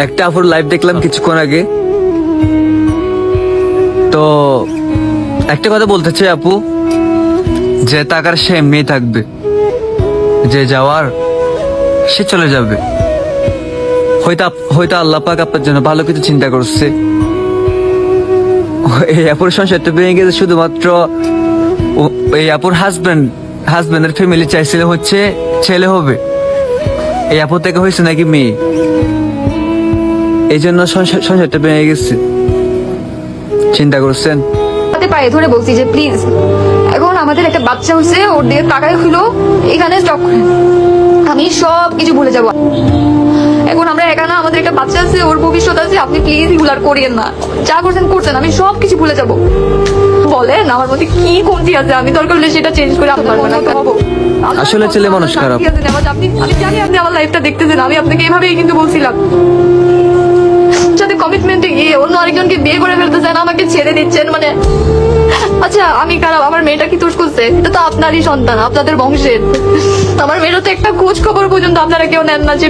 একটা আপুর লাইভ দেখলাম কিছুক্ষণ আগে। তো একটা কথা বলতে চাই আপু, যে টাকার সে এমনি থাকবে, যে যাওয়ার সে চলে যাবে। হয়তো আল্লাহ পাক আপনার জন্য ভালো কিছু চিন্তা করছে। এই আপুর সংসারটা ভেঙে গেছে শুধুমাত্র এই আপুর হাজবেন্ডের ফ্যামিলি চাইছিল হচ্ছে ছেলে হবে, এই আপু থেকে হয়েছে নাকি মেয়ে, এই জন্য সংসারটা ভেঙে গেছে। চিন্তা করছেন? হাতে পায়ে ধরে বলছি যে প্লিজ, এখন আমাদের একটা বাচ্চা হচ্ছে, ওর দিকে টাকায় হইলো, এখানে স্টপ করেন, আমি সব কিছু ভুলে যাব। এখন আমরা একা না, আমাদের একটা বাচ্চা আছে, ওর ভবিষ্যৎ আছে, আপনি প্লিজ এগুলার করিয়েন না। যা করছেন করছেন, আমি সব কিছু ভুলে যাব। বলেন আমার মধ্যে কি কমতি আছে, আমি দরকার হলে সেটা চেঞ্জ করে আপনার মতো হবো। আসলে ছেলে মানুষ খারাপ। আমি জানি আপনি আমার লাইফটা দেখতেছেন, আমি আপনাকে এভাবেই কিন্তু বলছিলাম, সাথে কমিটমেন্টে গিয়ে অন্য আরেকজনকে বিয়ে করে ফেলতে চান, আমাকে ছেড়ে দিচ্ছেন। মানে আচ্ছা আমি খারাপ, আমার মেয়েটা কি দোষ করছে? এটা তো আপনারই সন্তান, আপনাদের বংশের। আমার মেয়েটা তো একটা খোঁজ খবর পর্যন্ত আপনারা কেউ নেন না যে